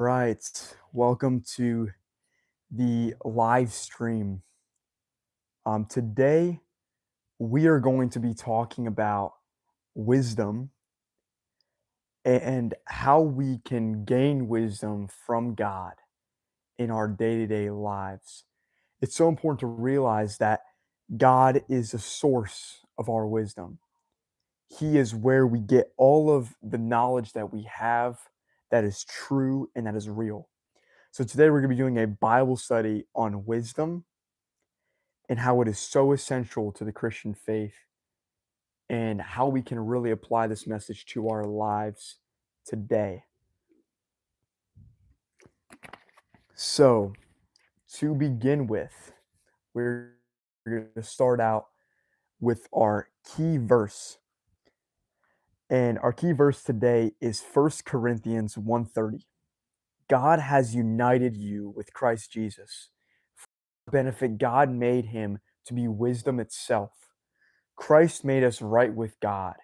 Right. Welcome to the live stream. Today, we are going to be talking about wisdom and how we can gain wisdom from God in our day to day lives. It's so important to realize that God is the source of our wisdom. He is where we get all of the knowledge that we have that is true and that is real. So, today we're going to be doing a Bible study on wisdom and how it is so essential to the Christian faith and how we can really apply this message to our lives today. So, to begin with, we're going to start out with our key verse. And our key verse today is 1 Corinthians 1:30. God has united you with Christ Jesus. For benefit, God made him to be wisdom itself. Christ made us right with God.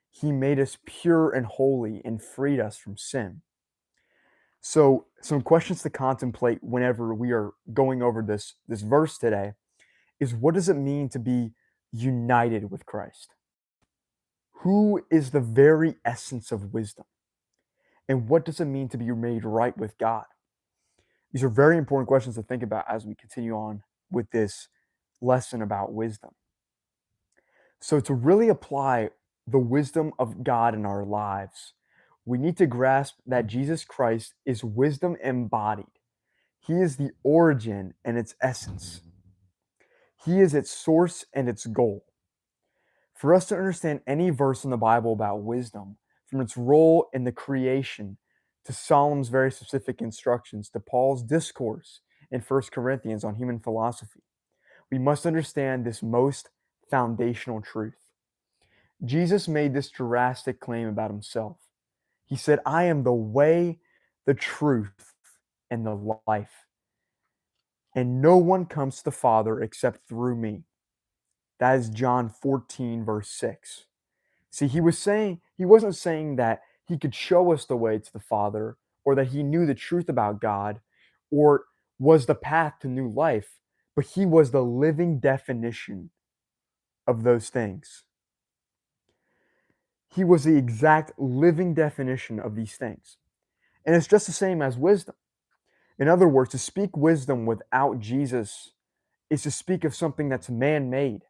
He made us pure and holy and freed us from sin. So, some questions to contemplate whenever we are going over this verse today is, what does it mean to be united with Christ? Who is the very essence of wisdom? And what does it mean to be made right with God? These are very important questions to think about as we continue on with this lesson about wisdom. So, to really apply the wisdom of God in our lives, we need to grasp that Jesus Christ is wisdom embodied. He is the origin and its essence, He is its source and its goal. For us to understand any verse in the Bible about wisdom, from its role in the creation to Solomon's very specific instructions to Paul's discourse in 1 Corinthians on human philosophy, we must understand this most foundational truth. Jesus made this drastic claim about himself. He said, I am the way, the truth, and the life, and no one comes to the Father except through me. That is John 14, verse 6. See, he wasn't saying that he could show us the way to the Father or that he knew the truth about God or was the path to new life, but he was the living definition of those things. He was the exact living definition of these things. And it's just the same as wisdom. In other words, to speak wisdom without Jesus is to speak of something that's man made,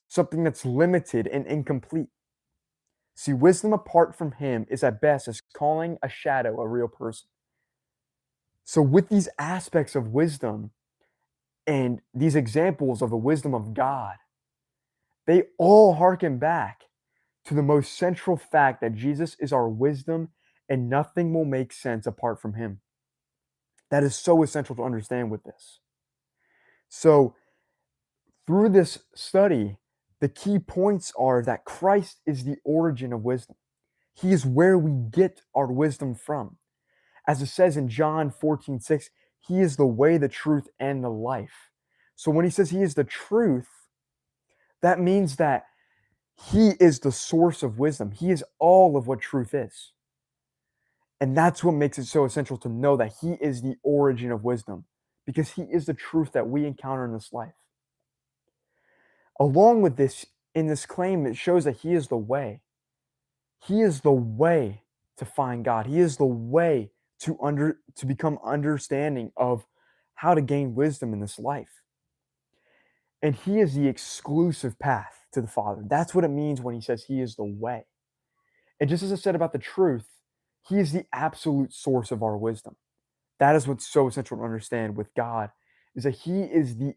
something that's limited and incomplete. See, wisdom apart from him is at best as calling a shadow a real person. So, with these aspects of wisdom and these examples of the wisdom of God, they all harken back to the most central fact that Jesus is our wisdom and nothing will make sense apart from him. That is so essential to understand with this. So, through this study, the key points are that Christ is the origin of wisdom. He is where we get our wisdom from. As it says in John 14:6, He is the way, the truth, and the life. So when he says He is the truth, that means that He is the source of wisdom. He is all of what truth is. And that's what makes it so essential to know that He is the origin of wisdom, because He is the truth that we encounter in this life. Along with this, in this claim, it shows that He is the way. He is the way to find God. He is the way to become understanding of how to gain wisdom in this life. And He is the exclusive path to the Father. That's what it means when He says He is the way. And just as I said about the truth, He is the absolute source of our wisdom. That is what's so essential to understand with God, is that He is the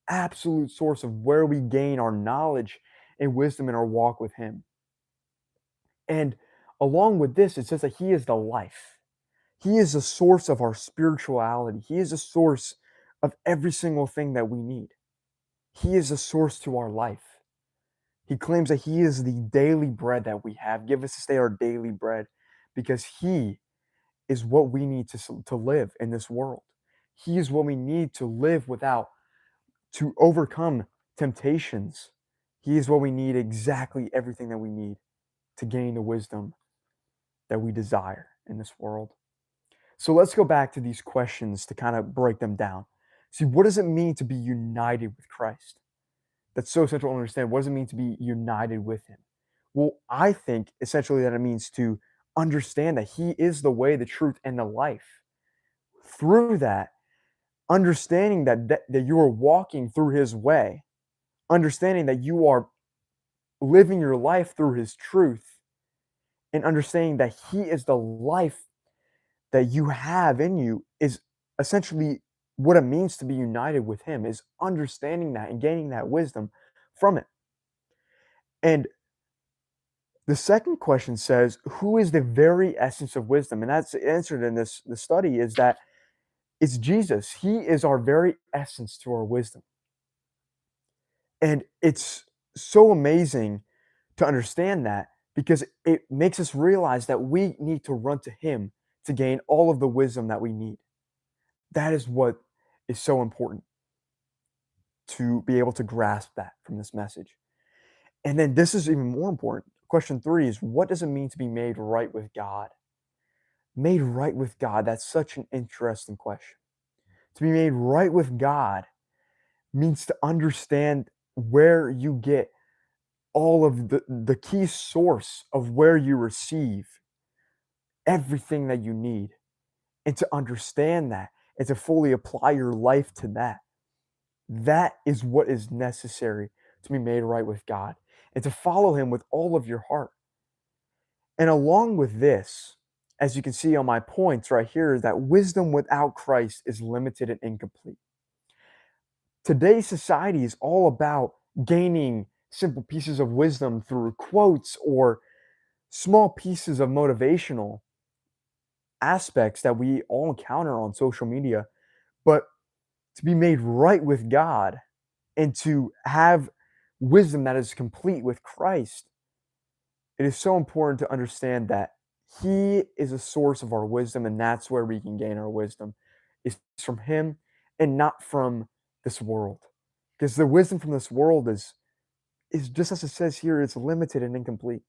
absolute source of where we gain our knowledge and wisdom in our walk with Him. And along with this, it says that He is the life. He is the source of our spirituality. He is the source of every single thing that we need. He is the source to our life. He claims that He is the daily bread that we have. Give us this day our daily bread, because He is what we need to live in this world. He is what we need to live without, to overcome temptations. He is what we need, exactly everything that we need to gain the wisdom that we desire in this world. So let's go back to these questions to kind of break them down. See, what does it mean to be united with Christ? That's so central to understand. What does it mean to be united with Him? Well, I think essentially that it means to understand that He is the way, the truth, and the life. Through that, understanding that you are walking through His way, understanding that you are living your life through His truth, and understanding that He is the life that you have in you is essentially what it means to be united with Him, is understanding that and gaining that wisdom from it. And the second question says, who is the very essence of wisdom? And that's answered in this study is that it's Jesus. He is our very essence to our wisdom. And it's so amazing to understand that because it makes us realize that we need to run to Him to gain all of the wisdom that we need. That is what is so important to be able to grasp that from this message. And then this is even more important. Question three is, what does it mean to be made right with God? Made right with God, that's such an interesting question. To be made right with God means to understand where you get all of the key source of where you receive everything that you need, and to understand that and to fully apply your life to that. That is what is necessary to be made right with God and to follow Him with all of your heart. And along with this, as you can see on my points right here, is that wisdom without Christ is limited and incomplete. Today's society is all about gaining simple pieces of wisdom through quotes or small pieces of motivational aspects that we all encounter on social media. But to be made right with God and to have wisdom that is complete with Christ, it is so important to understand that He is a source of our wisdom, and that's where we can gain our wisdom. It's from Him and not from this world. Because the wisdom from this world is just as it says here, it's limited and incomplete.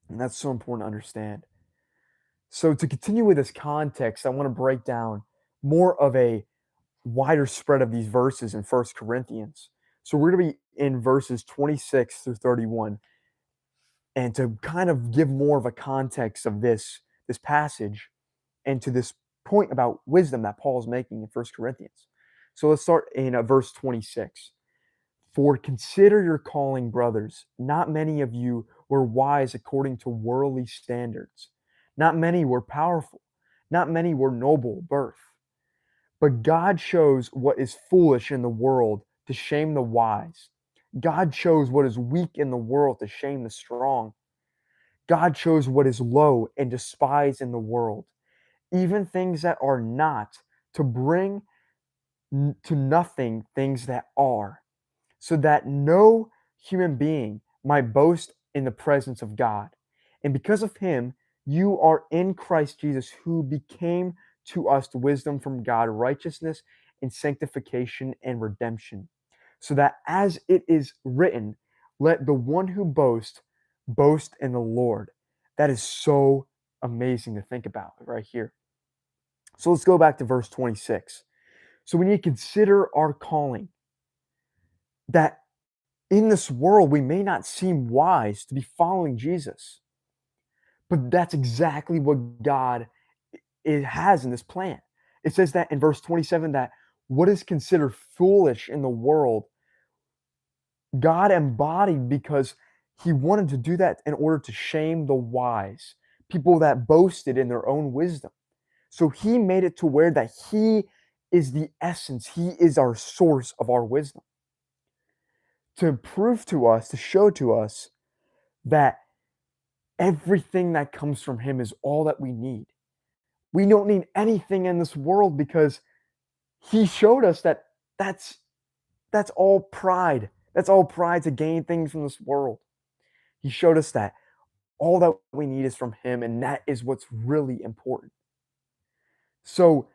And that's so important to understand. So to continue with this context, I want to break down more of a wider spread of these verses in First Corinthians. So we're going to be in verses 26 through 31. And to kind of give more of a context of this passage and to this point about wisdom that Paul is making in First Corinthians. So let's start in verse 26. For consider your calling, brothers. Not many of you were wise according to worldly standards. Not many were powerful. Not many were noble birth. But God chose what is foolish in the world to shame the wise. God chose what is weak in the world to shame the strong. God chose what is low and despised in the world, even things that are not, to bring to nothing things that are, so that no human being might boast in the presence of God. And because of Him, you are in Christ Jesus, who became to us wisdom from God, righteousness and sanctification and redemption. So that as it is written, let the one who boasts boast in the Lord. That is so amazing to think about right here. So let's go back to verse 26. So we need to consider our calling, that in this world we may not seem wise to be following Jesus, but that's exactly what God it has in this plan. It says that in verse 27 that what is considered foolish in the world, God embodied because He wanted to do that in order to shame the wise, people that boasted in their own wisdom. So He made it to where that He is the essence, He is our source of our wisdom. To prove to us, to show to us that everything that comes from Him is all that we need. We don't need anything in this world because He showed us that that's that's all pride. That's all pride to gain things from this world. He showed us that all that we need is from Him, and that is what's really important. So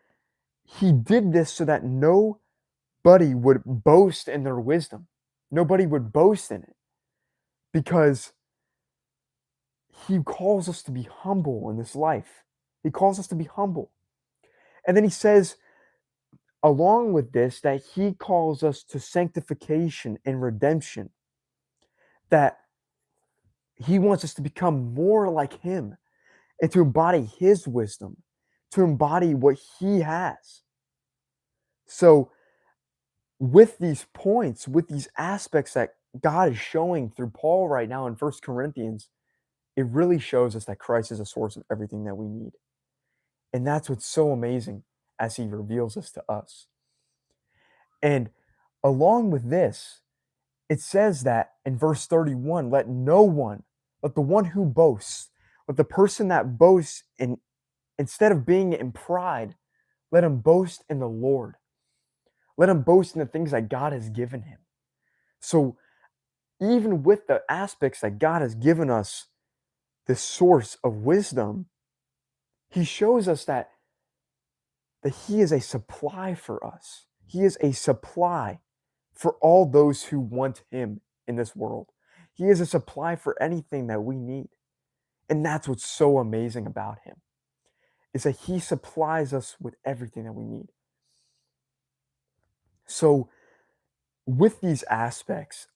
He did this so that nobody would boast in their wisdom. Nobody would boast in it because He calls us to be humble in this life. He calls us to be humble. And then he says, along with this, that he calls us to sanctification and redemption, that he wants us to become more like him and to embody his wisdom, to embody what he has. So, with these points, with these aspects that God is showing through Paul right now in First Corinthians, it really shows us that Christ is a source of everything that we need. And that's what's so amazing as he reveals this to us. And along with this, it says that in verse 31, let no one, let the one who boasts, let the person that boasts in instead of being in pride, let him boast in the Lord. Let him boast in the things that God has given him. So even with the aspects that God has given us, the source of wisdom, he shows us that he is a supply for us. He is a supply for all those who want him in this world. He is a supply for anything that we need. And that's what's so amazing about him, is that he supplies us with everything that we need. So with these aspects,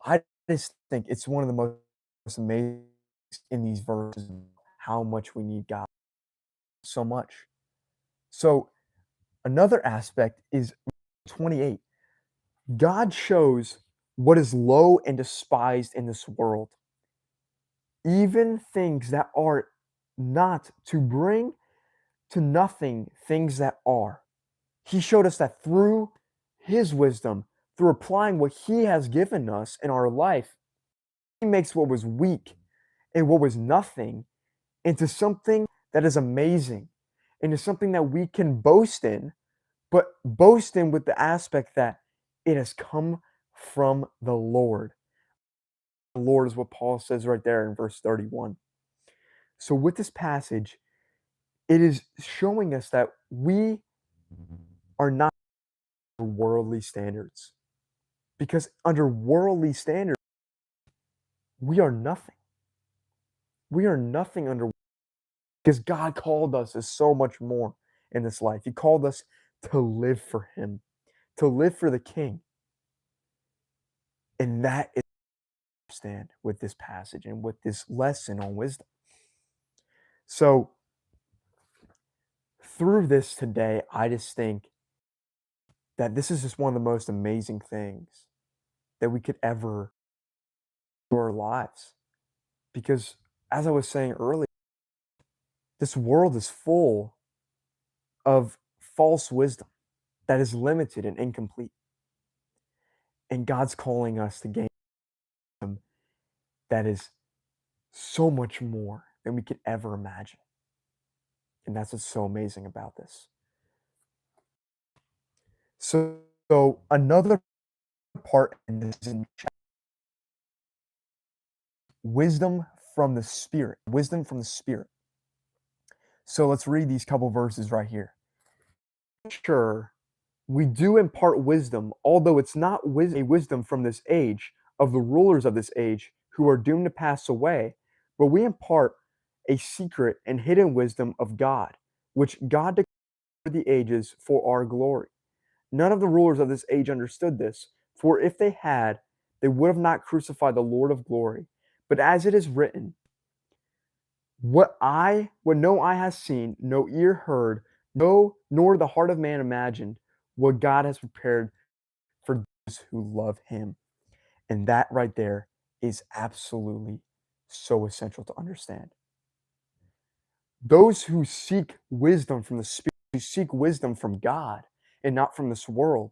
I just think it's one of the most amazing in these verses how much we need God so much. So another aspect is 28. God shows what is low and despised in this world, even things that are not, to bring to nothing things that are. He showed us that through his wisdom, through applying what he has given us in our life, he makes what was weak and what was nothing into something that is amazing, into something that we can boast in, but boast in with the aspect that it has come from the Lord. The Lord is what Paul says right there in verse 31. So, with this passage, it is showing us that we are not worldly standards, because under worldly standards, we are nothing. We are nothing under, because God called us as so much more in this life. He called us to live for him, to live for the king. And that is stand with this passage and with this lesson on wisdom. So through this today, I just think that this is just one of the most amazing things that we could ever do our lives. Because as I was saying earlier, this world is full of false wisdom that is limited and incomplete. And God's calling us to gain wisdom that is so much more than we could ever imagine. And that's what's so amazing about this. So another part in this is in wisdom from the Spirit. Wisdom from the Spirit. So let's read these couple verses right here. Sure, we do impart wisdom, although it's not a wisdom from this age, of the rulers of this age, who are doomed to pass away, but we impart a secret and hidden wisdom of God, which God declared for the ages for our glory. None of the rulers of this age understood this, for if they had, they would have not crucified the Lord of glory. But as it is written, what no eye has seen, no ear heard, no, nor the heart of man imagined, what God has prepared for those who love him. And that right there is absolutely so essential to understand. Those who seek wisdom from the Spirit, who seek wisdom from God and not from this world,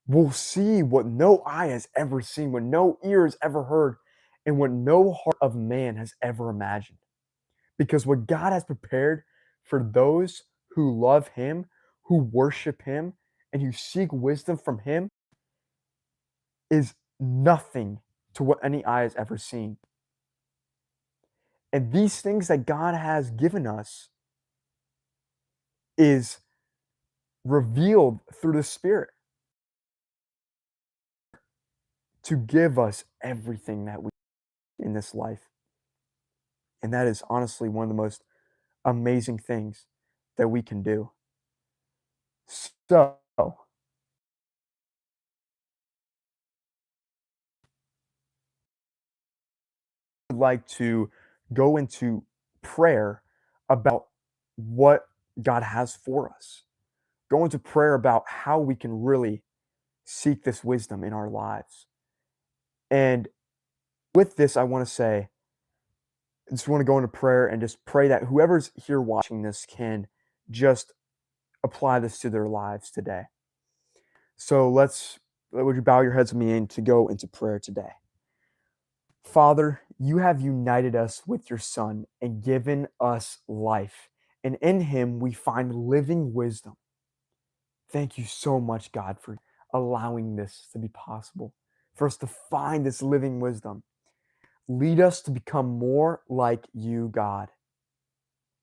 will see what no eye has ever seen, what no ear has ever heard, and what no heart of man has ever imagined. Because what God has prepared for those who love him, who worship him, and who seek wisdom from him is nothing to what any eye has ever seen. And these things that God has given us is revealed through the Spirit to give us everything that we need in this life. And that is honestly one of the most amazing things that we can do. So, I'd like to go into prayer about what God has for us. Go into prayer about how we can really seek this wisdom in our lives. And with this, I want to say, I just want to go into prayer and just pray that whoever's here watching this can just apply this to their lives today. So would you bow your heads with me and to go into prayer today? Father, you have united us with your Son and given us life. And in him we find living wisdom. Thank you so much, God, for allowing this to be possible, for us to find this living wisdom. Lead us to become more like you, God,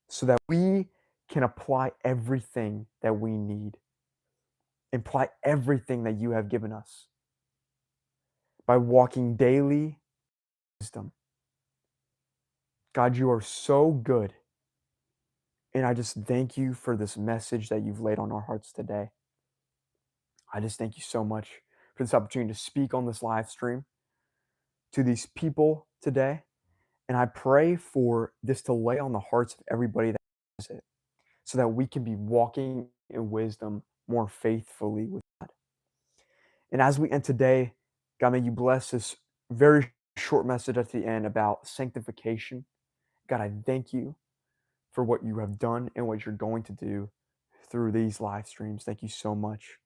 so that we can apply everything that we need, apply everything that you have given us by walking daily wisdom. God, you are so good. And I just thank you for this message that you've laid on our hearts today. I just thank you so much for this opportunity to speak on this live stream to these people today. And I pray for this to lay on the hearts of everybody that has it, so that we can be walking in wisdom more faithfully with God. And as we end today, God, may you bless this very short message at the end about sanctification. God, I thank you for what you have done and what you're going to do through these live streams. Thank you so much.